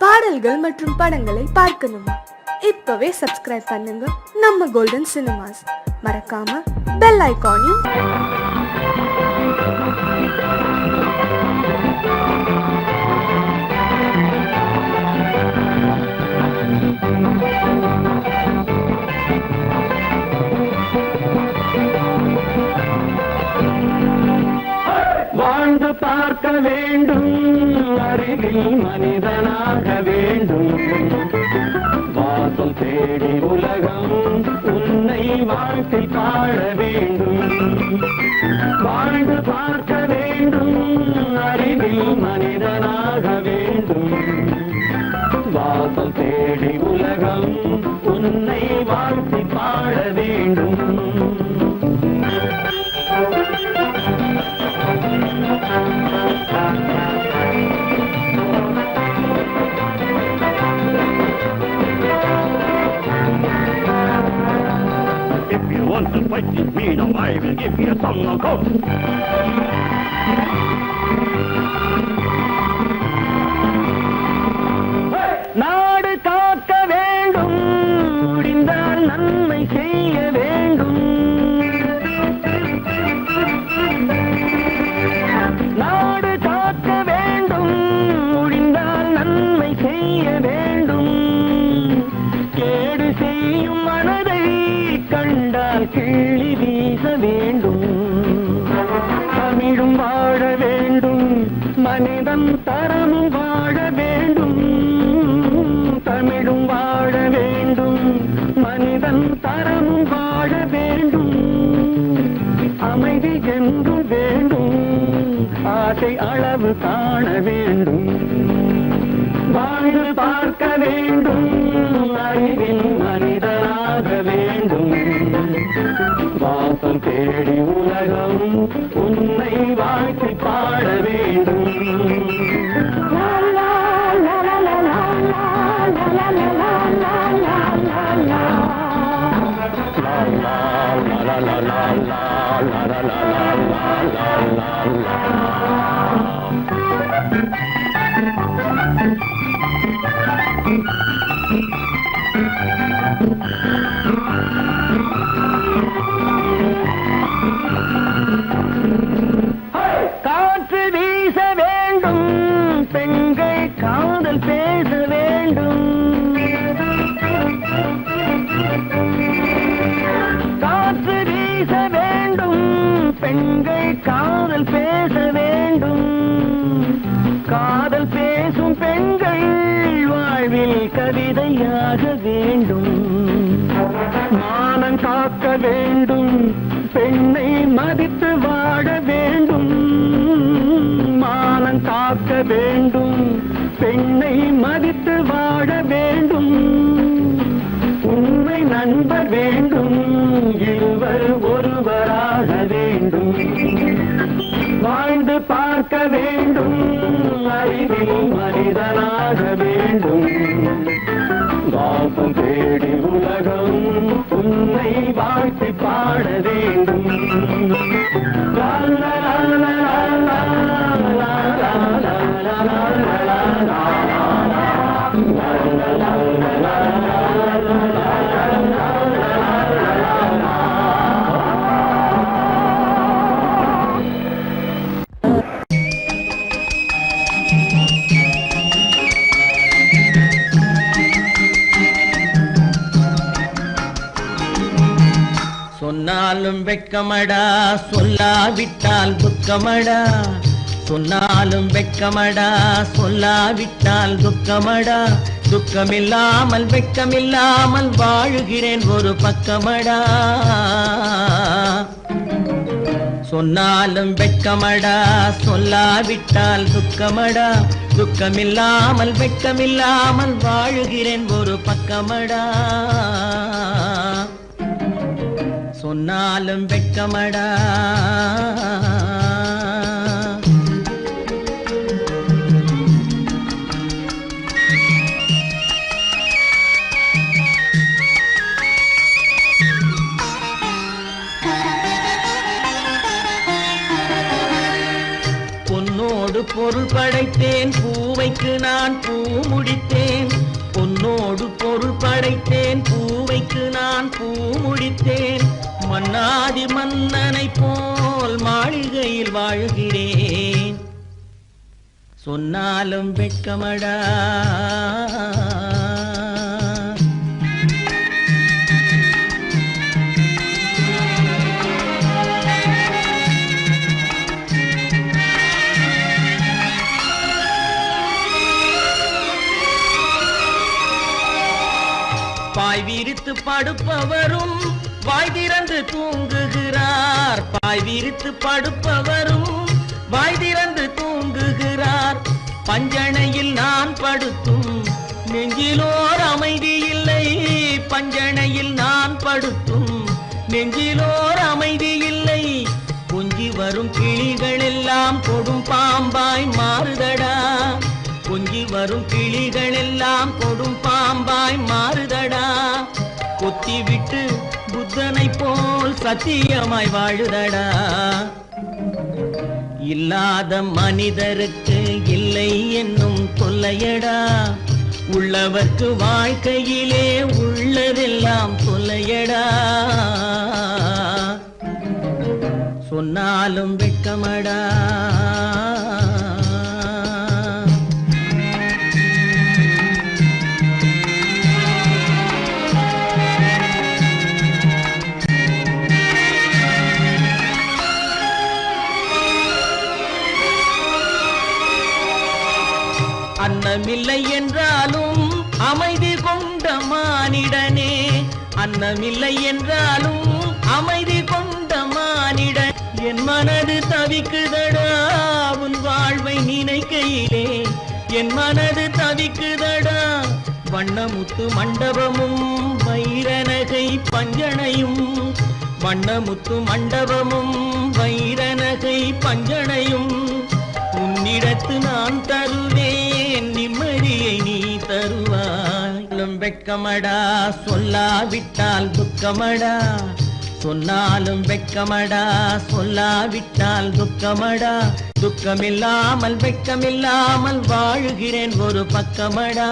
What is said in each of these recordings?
பாடல்கள் மற்றும் படங்களை பார்க்கணுமா? இப்பவே சப்ஸ்கிரைப் பண்ணுங்க நம்ம கோல்டன் சினிமாஸ். மறக்காம பெல் ஐகானையும் வாழ்ந்து பார்க்க வேண்டும், அறிவில் மனிதனாக வேண்டும், வாசல் தேடி உலகம் உன்னை வாழ்த்தி பாட வேண்டும். வாழ்ந்து பார்க்க வேண்டும், அறிவில் மனிதனாக வேண்டும், வாசல் தேடி உலகம் உன்னை வாழ்த்தி பாட வேண்டும். If you want to fight with me now, I will give you a song of hope. நாடு காக்க வேண்டும், முடிந்தால் நன்மை செய்ய வேண்டும். நாடு காக்க வேண்டும், முடிந்தால் நன்மை செய்ய வேண்டும். கேடு செய்யும் மனதை கண்டால் கிள்ளி வீச வேண்டும். தமிழும் வாழ வேண்டும், மனிதன் தரமும் வாழ வேண்டும். தமிழும் வாழ வேண்டும், மனிதன் தரமும் வாழ வேண்டும். அமைதி என்று வேண்டும், ஆசை அளவு காண வேண்டும். வாழ்ந்து பார்க்க வேண்டும், அறிவில் மனிதனாக வேண்டும். வாசம் தேடி உலகம் உன்னை வாழ்த்தி பாட வேண்டும். காற்று வீச வேண்டும், பெண்கள் காதல் பேச வேண்டும். காற்று வீச வேண்டும், பெண்கள் காதல் பேச வேண்டும். காதல் பேசும் பெண்கள் வாழ்வில் கவிதையாக வேண்டும். மானம் காக்க வேண்டும், பெண்ணை மதித்து வாழ வேண்டும். மானம் காக்க வேண்டும், பெண்ணை மதித்து வாழ வேண்டும். உண்மை நண்பர் வேண்டும், இருவர் ஒருவராக வேண்டும். வாழ்ந்து பார்க்க வேண்டும், அறிவில் மனிதனாக வேண்டும். வாசம் தேடி உலகம் உன்னை வாழ்த்தி பாட வேண்டும். லா லா லா லா லா லா லா லா லா லா. சொன்னாலும் வெட்கமடா, சொல்லாவிட்டால் துக்கமடா. சொன்னாலும் வெட்கமடா, சொல்லாவிட்டால் துக்கமடா. துக்கமில்லாமல் வெட்கமில்லாமல் வாழுகிறேன் ஒரு பக்கமடா. சொன்னாலும் வெட்கமடா, சொல்லாவிட்டால் துக்கமடா. துக்கமில்லாமல் வெட்கமில்லாமல் வாழுகிறேன் ஒரு பக்கமடா. சொன்னாலும் வெட்கமடா. பொன்னோடு போ பொருள் படைத்தேன், பூவைக்கு நான் பூ முடித்தேன். பொன்னோடு பொருள் படைத்தேன், பூவைக்கு நான் பூ முடித்தேன். மன்னாதி மன்னனை போல் மாளிகையில் வாழ்கிறேன். சொன்னாலும் வெட்கமடா. பாய் விரித்து படுப்பவரும் வாய் திறந்து தூங்குகிறார். பாய் விரித்து படுப்பவரும் வாய் திறந்து தூங்குகிறார். பஞ்சணையில் நான் படுத்தும் நெஞ்சிலோர் அமைதி இல்லை. பஞ்சணையில் நான் படுத்தும் நெஞ்சிலோர் அமைதி இல்லை. கொஞ்சி வரும் கிளிகள் எல்லாம் கொடும் பாம்பாய் மாறுதடா. கொஞ்சி வரும் கிளிகள் எல்லாம் கொடும் பாம்பாய் மாறுதடா. கொத்தி விட்டு புத்தனை போல் சத்தியமாய் வாழுதடா. இல்லாத மனிதருக்கு இல்லை என்னும் தொல்லையடா. உள்ளவர்க்கு வாழ்க்கையிலே உள்ளதெல்லாம் தொல்லையடா. சொன்னாலும் வெட்கமடா. அன்னமில்லை என்றாலும் அமைதி கொண்ட மானிடனே. அன்னமில்லை என்றாலும் அமைதி கொண்ட மானிடன். என் மனது தவிக்குதடா உன் வாழ்வை நினைக்கையிலே. என் மனது தவிக்குதடா. வண்ணமுத்து மண்டபமும் வைரநகை பஞ்சனையும். வண்ணமுத்து மண்டபமும் வைரநகை பஞ்சனையும். உன்னிடத்து நான் தருவேன், நிம்மதியை நீ தருவாய். வெட்கமடா, சொல்லாவிட்டால் துக்கமடா. சொன்னாலும் வெட்கமடா, சொல்லாவிட்டால் துக்கமடா. துக்கமில்லாமல் வெட்கமில்லாமல் வாழுகிறேன் ஒரு பக்கமடா.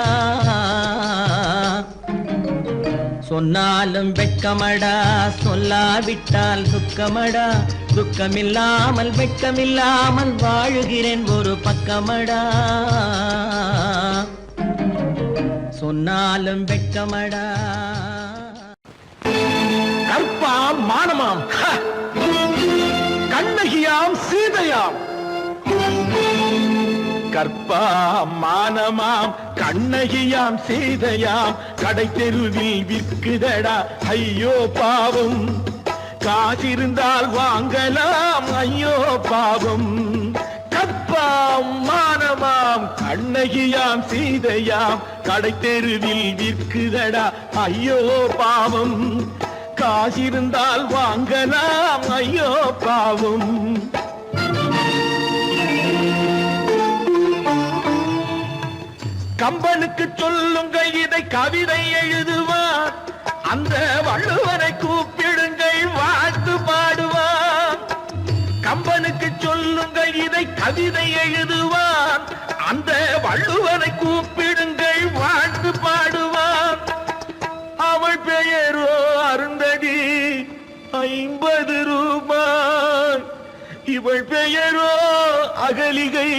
சொன்னாலும் வெட்கமடா, சொல்லாவிட்டால் துக்கமடா. துக்கமில்லாமல் வெட்கமில்லாமல் வாழுகிறேன் ஒரு பக்கமடா. சொன்னாலும் வெட்கமடா. கற்பாம் மானமாம், கண்ணகியாம் சீதையாம். கற்பாம் மானமாம் கண்ணகியாம் சீதையாம். கடை தெருவில் விற்குதடா ஐயோ பாவம். காசிருந்தால் வாங்கலாம் ஐயோ பாவம். கற்பாம் மானமாம் கண்ணகியாம் சீதையாம். கடை தெருவில் விற்குதடா ஐயோ பாவம். காசிருந்தால் வாங்கலாம் ஐயோ பாவம். கம்பனுக்கு சொல்லுங்கள் இதை கவிதை எழுதுவார். அந்த வள்ளுவரை கூப்பிடுங்கள் வாழ்த்து பாடுவார். கம்பனுக்கு சொல்லுங்கள் இதை கவிதை எழுதுவார். அந்த வள்ளுவரை கூப்பிடுங்கள் வாழ்த்து பாடுவார். அவள் பெயரோ அருந்ததி 50 ரூபாய். இவள் பெயரோ அகலிகை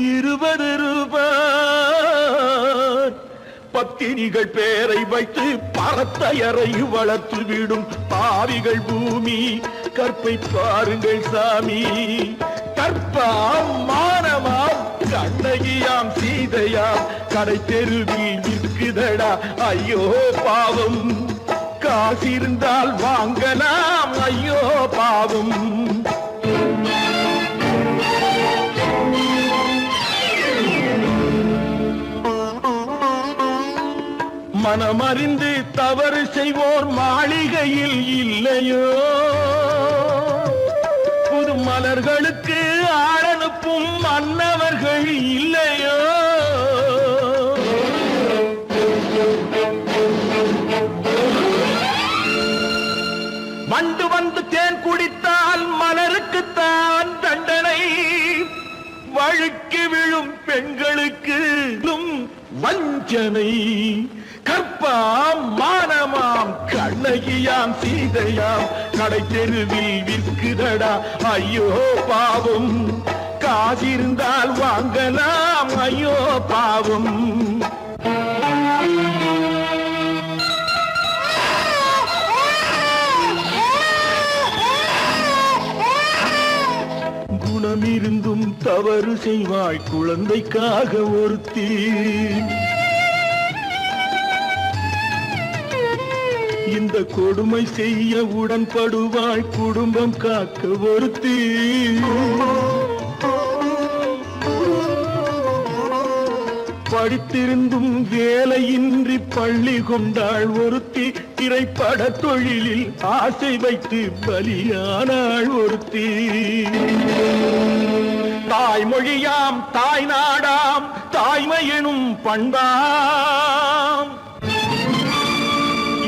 20 ரூபாய். பத்தினிகள் பேரை வைத்து பரத்தையரை வளர்த்து விடும் பாவிகள் பூமி. கற்பை பாருங்கள் சாமி. கற்பாம் மானமாம் கண்ணகியாம் சீதையாம். கடை தெருவில் விற்குதடா ஐயோ பாவம். காசிருந்தால் வாங்கலாம் ஐயோ பாவம். மனமறிந்து தவறு செய்வோர் மாளிகையில் இல்லையோ. புது மலர்களுக்கு ஆளனுப்பும் மன்னவர்கள் இல்லையோ. வண்டு வந்து தேன் குடித்தால் மலருக்குத்தான் தண்டனை. வழுக்க வஞ்சனை கற்பாம் மானமாம் கண்ணகியாம் சீதையாம் கடை தெருவில் விற்குதடா ஐயோ பாவம் காசிருந்தால் வாங்கலாம் ஐயோ பாவம் குணமிருந்தும் தவறு செய்வாய் குழந்தைக்காக ஒருத்தி இந்த கொடுமை செய்ய உடன்படுவாய் குடும்பம் காக்க ஒருத்தி படித்திருந்தும் வேலையின்றி பள்ளி கொண்டாள் ஒருத்தி திரைப்பட தொழிலில் ஆசை வைத்து பலியானாள் ஒருத்தி தாய்மொழியாம் தாய் நாடாம் தாய்மையெனும் பண்பாம்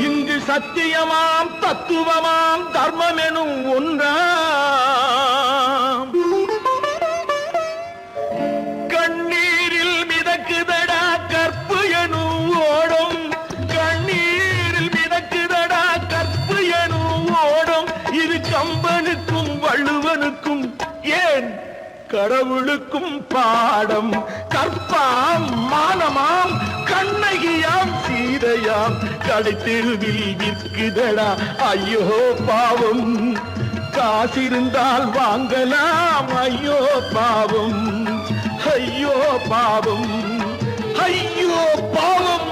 இங்கு சத்தியமாம் தத்துவமாம் தர்மமெனும் ஒன்றாம் கண்ணீரில் மிதக்குதடா கற்பு எனும் ஓடும் கண்ணீரில் மிதக்குதடா கற்பு எனும் ஓடும் இது கம்பனுக்கும் வள்ளுவனுக்கும் ஏன் கடவுளுக்கும் பாடம் கற்பாம் மானமாம் கண்ணகியாம் சீதையாம் கடைத்தெருவில் விற்குதடா ஐயோ பாவம் காசிருந்தால் வாங்கலாம் ஐயோ பாவம் ஐயோ பாவம் ஐயோ பாவம்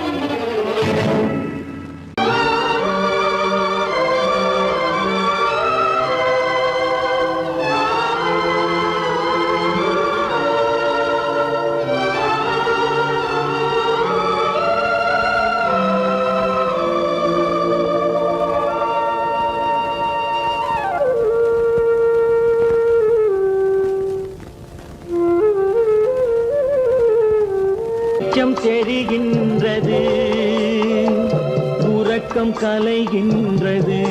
தெரிகின்றது உறக்கம் கலைகின்றது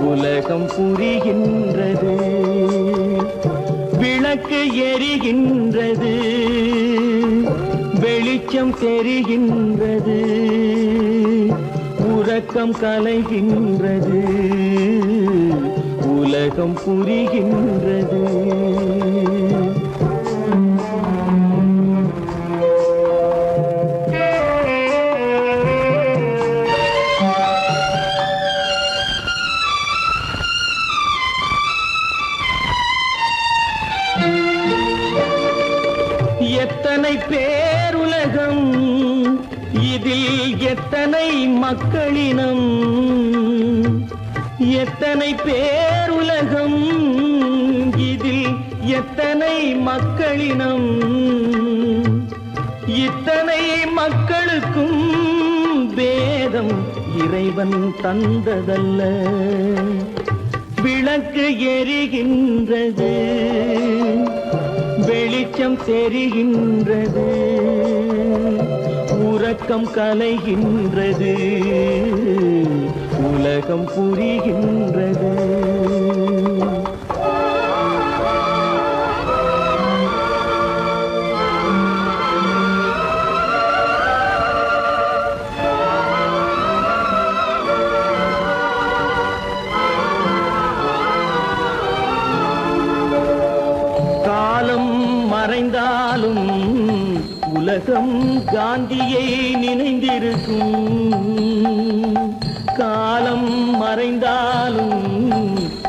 உலகம் புரிகின்றது விளக்கு எரிகின்றது வெளிச்சம் தெரிகின்றது உறக்கம் கலைகின்றது உலகம் புரிகின்றது எத்தனை பேருலகம் இதில் எத்தனை மக்களினம் எத்தனை பேருலகம் இதில் எத்தனை மக்களினம் இத்தனை மக்களுக்கும் வேதம் இறைவன் தந்ததல்ல விளக்கு எரிகின்றது வெளிச்சம் தெரிகின்றது உறக்கம் கலைகின்றது உலகம் புரிகின்றது மறைந்தாலும் உலகம் காந்தியை நினைந்திருக்கும் காலம் மறைந்தாலும்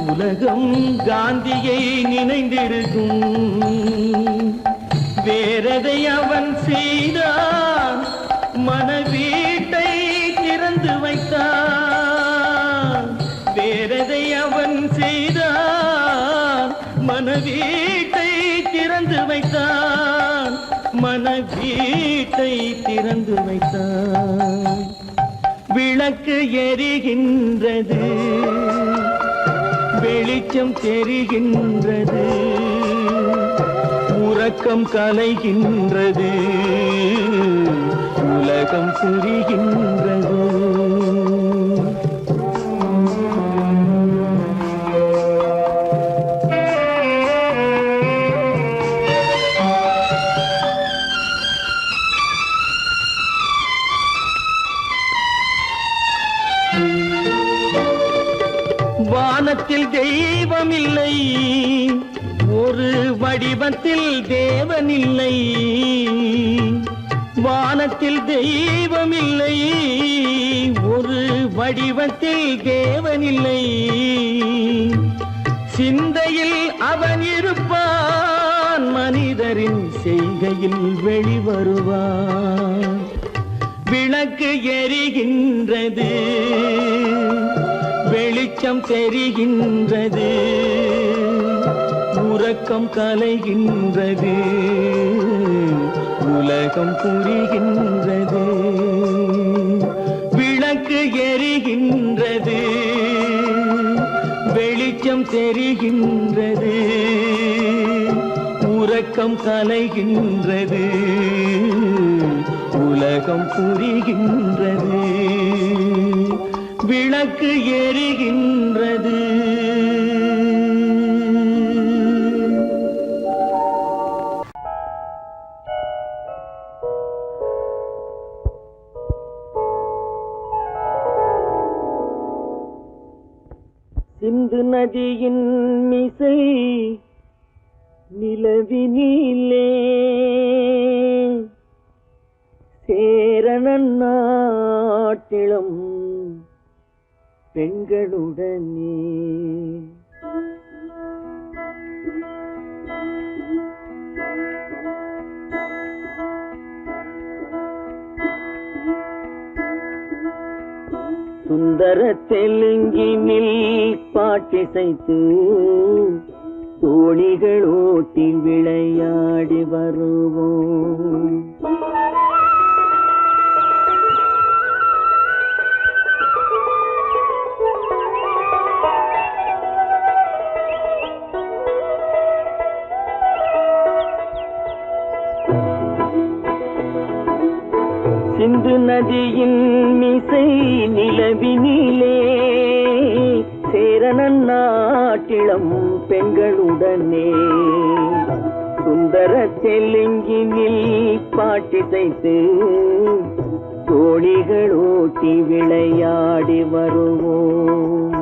உலகம் காந்தியை நினைந்திருக்கும் வேறதை அவன் செய்தான் மனவீட்டை திறந்து வைத்தான் வேறதை அவன் செய்தான் மனவீட்டை திறந்து வைத்தான் மனவீட்டை திறந்து வைத்தான் விளக்கு எரிகின்றது வெளிச்சம் தெரிகின்றது உறக்கம் கலைகின்றது உலகம் புரிகின்றது வடிவத்தில் தேவனில்லை, வானத்தில் தெய்வமில்லை. ஒரு வடிவத்தில் தேவனில்லை, சிந்தையில் அவன் இருப்பான், மனிதரின் செய்கையில் வெளிவருவான். விளக்கு எரிகின்றது, வெளிச்சம் தெரிகின்றது, உறக்கம் கலைகின்றது, உலகம் புரிகின்றது. விளக்கு எரிகின்றது, வெளிச்சம் தெரிகின்றது, உறக்கம் கலைகின்றது, உலகம் புரிகின்றது. விளக்கு எரிகின்றது. சிந்து நதியின் மிசை நிலவினிலே சேரணன் நாட்டிலும் பெண்களுடனே சுந்தர தெலுங்கினில் பாட்டிசைத்து தோணிகள் ஓட்டி விளையாடி வருவோம். சிந்து நதியின் மிசை நிலவினிலே சேரணன் நாட்டிளம் பெண்களுடனே சுந்தர தெலுங்கினில் பாட்டிசைத்து தோணிகள் ஓட்டி விளையாடி வருவோம்.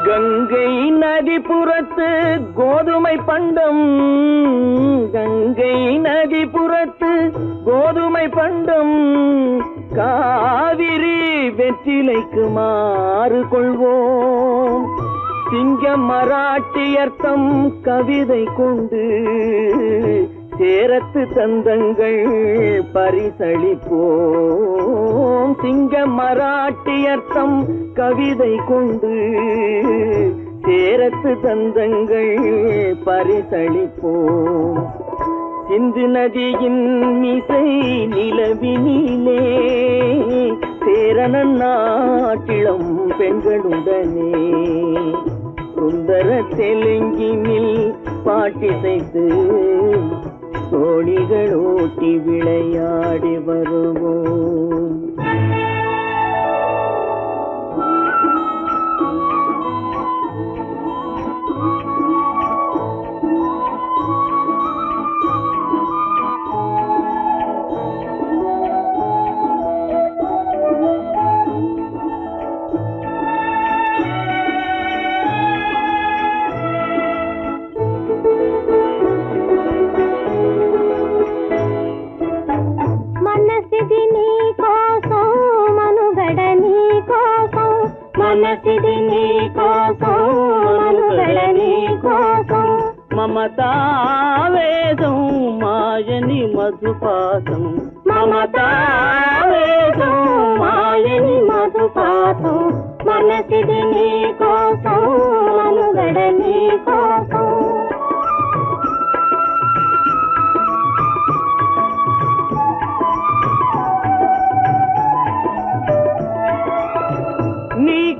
கங்கை நதிபுறத்து கோதுமை பண்டம், கங்கை நதிபுறத்து கோதுமை பண்டம், காவிரி வெற்றிலைக்கு மாறு கொள்வோம். சிங்கம் மராட்டியர்த்தம் கவிதை கொண்டு சேரத்து தந்தங்கள் பரிசளிப்போம். சிங்கம் மராட்டியர்த்தம் கவிதை கொண்டு சேரத்து தந்தங்கள் பரிசளிப்போம். சிந்து நதியின் மிசை நிலவினிலே சேரணன் நாட்டிளம் பெண்களுடனே சுந்தர தெலுங்கினில் பாட்டிசைத்து தோணிகள் ஓட்டி விளையாடி வருவோம். మనసిది నీ కోసం మనుగడ నీ కోసం మమతావేదం మాయని మధుపాసం మమతావేదం మాయని మధుపాసం మనసిది నీ కోసం మనుగడ నీ కోసం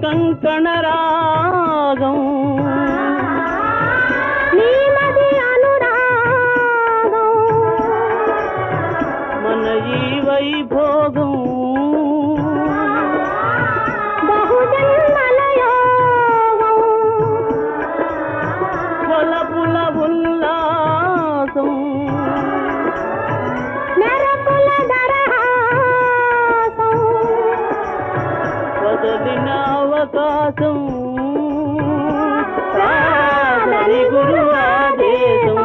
కంకణ రాగం నీమది అనురాగం వైభోగం బహుజన్మలయోగం కొలపుల ఉల్లాసం మెరపుల దరహాసం వదలిన అవకాశం సాధని గురు ఆదేశం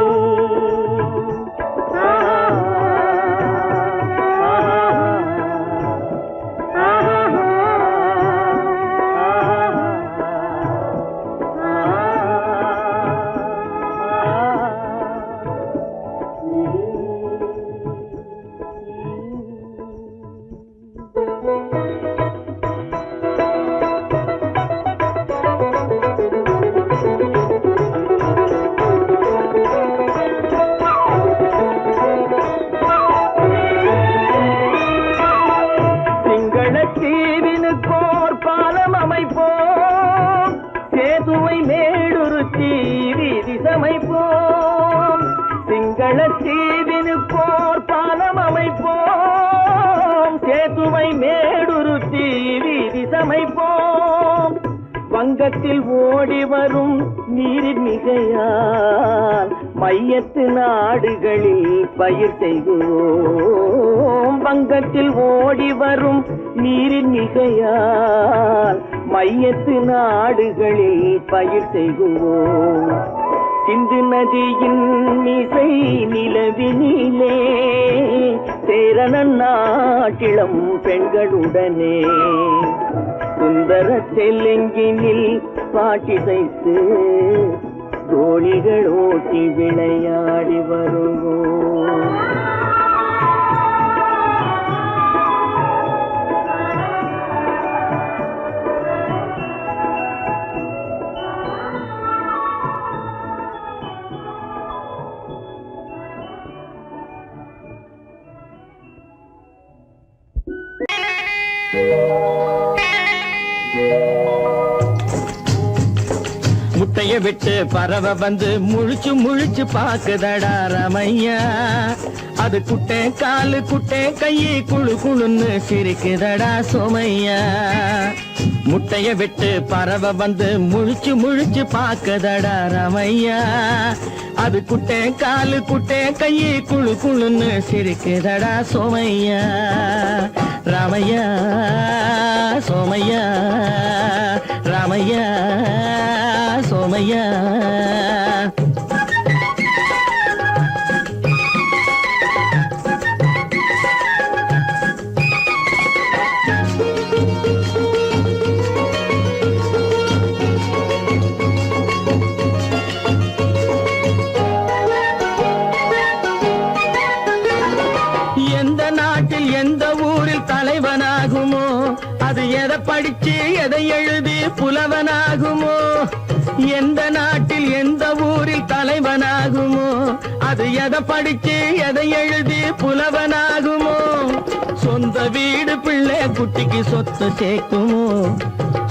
சிங்களத்தீவினுக்கோர் பாலம் அமைப்போம் சேதுவை மேடுருத்தி வீதி சமைப்போம் வங்கத்தில் ஓடி வரும் நீரின் மிகையால் மையத்து நாடுகளில் பயிர் செய்கிறோம் வங்கத்தில் ஓடி வரும் நீரின் மிகையால் மையத்து நாடுகளில் பயிர் செய்கிறோம் சிந்து நதியின் மிசை நிலவினிலே சேரண நாட்டிளம் பெண்களுடனே சுந்தர தெலுங்கினில் பாட்டிசைத்து தோணிகள் ஓட்டி விளையாடி வருவோம் முட்டைய விட்டு பறவை வந்து முழிச்சு முழிச்சு பாக்குதடா ரமையா அது குட்டே காலு குட்டே கையை குழு குழுன்னு சிரிக்குதடா சோமையா முட்டைய விட்டு பறவை வந்து முழிச்சு முழிச்சு பாக்குதடா ரமையா அது குட்டே காலு குட்டே கையை குழு குழுன்னு சிரிக்குதடா சோமையா ராமையா சோமையா ராமையா சோமையா எந்த நாட்டில் எந்த ஊரில் தலைவனாகுமோ அது எதை படிச்சு எதை எழுதி புலவனாகுமோ எந்த நாட்டில் எந்த ஊரில் தலைவனாகுமோ அது எதை படிச்சு எதை எழுதி புலவனாகுமோ சொந்த வீடு பிள்ளை குட்டிக்கு சொத்து சேர்க்குமோ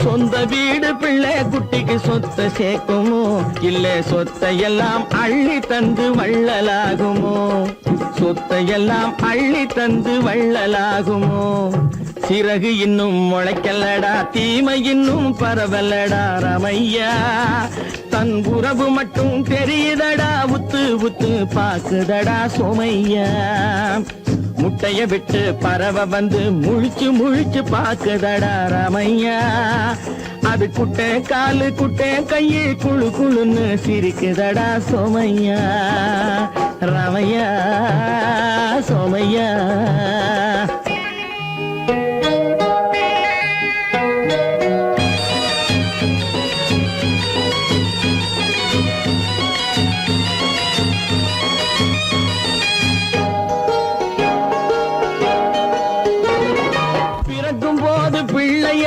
சொந்த வீடு பிள்ளை குட்டிக்கு சொத்து சேர்க்குமோ இல்ல சொத்தை எல்லாம் அள்ளி தந்து வள்ளலாகுமோ சொத்தை எல்லாம் அள்ளி தந்து வள்ளலாகுமோ சிறகு இன்னும் முளைக்கல்லடா தீமை இன்னும் பரவலடா ரமையா தன் உறவு மட்டும் தெரியுதடா உத்து உத்து பாக்குதடா சோமையா முட்டைய விட்டு பறவை வந்து முழிச்சு முழிச்சு பாக்குதடா ரமையா அது குட்டை காலு குட்டை கையை குழு குழுன்னு சிரிக்குதடா சோமையா ரமையா சோமையா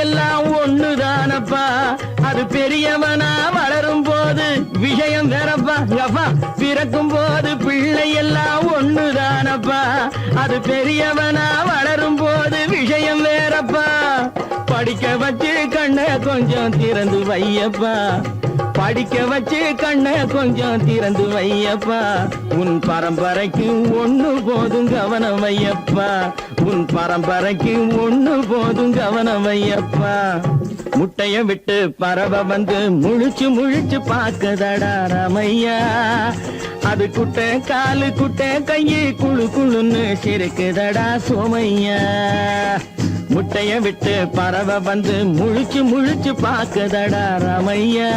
எல்லாம் ஒண்ணுதானப்பா அது பெரியவனா வளரும் போது விஷயம் வேறப்பா யப்பா பிறக்கும் போது பிள்ளை எல்லாம் ஒண்ணுதானப்பா அது பெரியவனா வளரும் போது விஷயம் வேறப்பா படிக்க வச்சு கண்ண கொஞ்சம் திறந்து வையப்பா படிக்க வச்சு கண்ணை கொஞ்சம் திறந்து வையப்பா உன் பரம்பரைக்கு ஒண்ணு போதும் கவனம் வையப்பா உன் பரம்பரைக்கு ஒண்ணு போதும் கவனம் வையப்பா முட்டைய விட்டு பறவை வந்து முழிச்சு முழிச்சு பார்க்கதடா ராமையா அது குட்டை காலு குட்டை கையை குழு குழுன்னு சிரிக்குதடா சோமையா முட்டைய விட்டு பறவை வந்து முழிச்சு முழிச்சு பார்க்கதடா ராமையா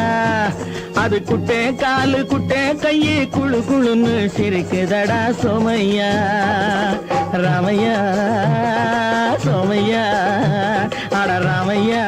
அது குட்டை காலு குட்டை கையை குழு குழுன்னு சிரிக்குதடா சோமையா ராமையா சோமையா அட ராமையா